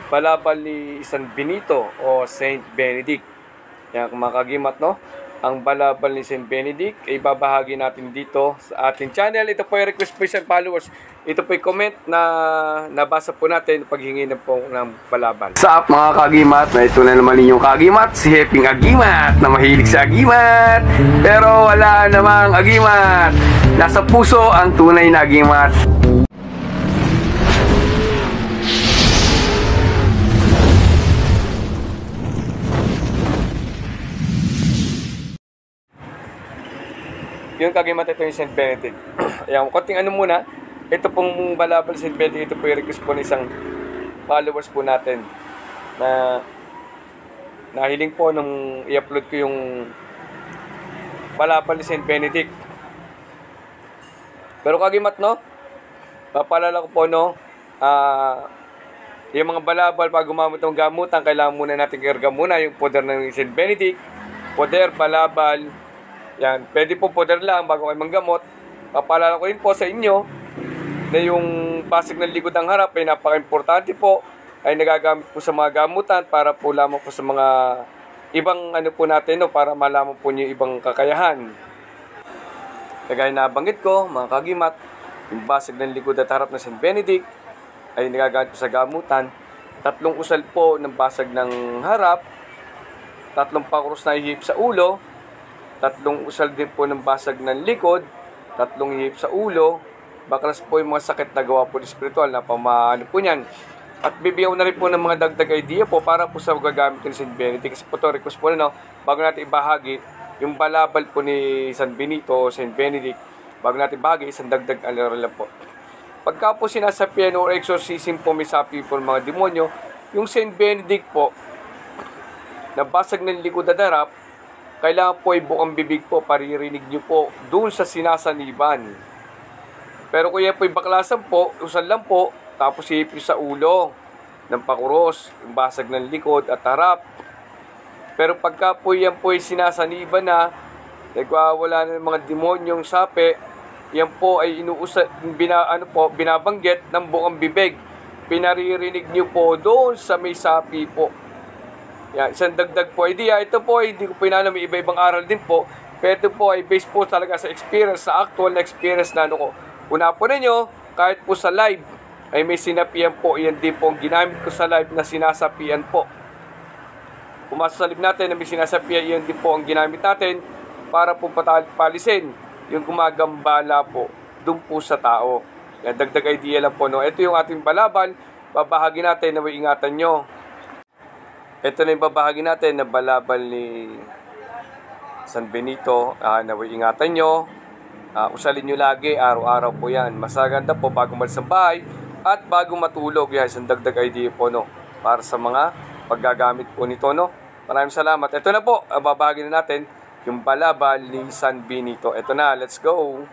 balabal ni San Benito o Saint Benedict. Yan mga kagimat, no? Ang balabal ni Saint Benedict ay babahagi natin dito sa ating channel. Ito po yung request po sa followers. Ito po yung comment na nabasa po natin paghingi na po ng balabal. Sa mga kagimat, na ito na naman ninyong kagimat, si Heping Agimat na mahilig sa agimat. Pero wala namang agimat. Nasa puso ang tunay na agimat. Yung kagimat, ito yung Saint Benedict. Ayan, konting ano muna. Ito pong balabal Saint Benedict, ito po yung request po ng isang followers po natin na nahiling po nung i-upload ko yung balabal ni Saint Benedict. Pero kagimat, no? Papalala ko po, no? Yung mga balabal, pag gumamit ng gamutan, kailangan muna natin i-erga muna yung poder ng Saint Benedict. Poder, balabal. Yan, pwede po poder lang bago kayo manggamot. Papalala ko rin po sa inyo na yung basig ng likod ng harap ay napaka-importante po. Ay nagagamit po sa mga gamutan para po lamang po sa mga ibang ano po natin, no, para malaman po niyo ibang kakayahan. Kagaya na banggit ko, mga kagimat, yung basig ng likod at harap ng Saint Benedict ay nagagamit po sa gamutan. 3 usal po ng basag ng harap, 3 pakuros na ihip sa ulo, 3 usal din po ng basag ng likod, 3 hihip sa ulo, baklas po yung mga sakit na gawa po ng spiritual na pamaano po niyan. At bibigyan na rin po ng mga dagdag idea po para po sa gagamit ng Saint Benedict. Kasi po ito, request po na, no, bago natin ibahagi yung balabal po ni San Benito o Saint Benedict, bago natin ibahagi, isang dagdag alaro lang po. Pagka po sinasapian o exorcism po, may sapi po ng mga demonyo, yung Saint Benedict po, na basag ng likod at harap, kailangan po ay bukang bibig po, paririnig nyo po doon sa sinasaniban. Pero kung yan po ay baklasan po, usal lang po, tapos ihip sa ulo ng pakuros, yung basag ng likod at harap. Pero pagka po yan po ay sinasaniban na, nagwawala ng mga demonyong sapi, yan po ay binabanggit ng bukang bibig. Pinaririnig nyo po doon sa may sapi po. Yan, isang dagdag po idea. Ito po ay hindi ko pinanam, may iba-ibang aral din po. Pero ito po ay based po talaga sa experience, sa actual na experience na ano ko. Una po ninyo, kahit po sa live, ay may sinapian po. Yan din po ang ginamit ko sa live na sinasapian po. Kung sa live natin na may sinasapian, yan din po ang ginamit natin para po palisin yung gumagambala po doon po sa tao. Yan, dagdag idea lang po, no? Ito yung ating balabal. Babahagi natin na may ingatan nyo. Ito na yung babahagi natin na balabal ni San Benito. Naway ingatan nyo. Usalin nyo lagi, araw-araw po yan. Mas maganda po bago malis ang bahay at bago matulog. Yan, isang dagdag idea po, no, para sa mga paggagamit po nito, no. Maraming salamat. Ito na po, babahagi na natin yung balabal ni San Benito. Ito na, let's go!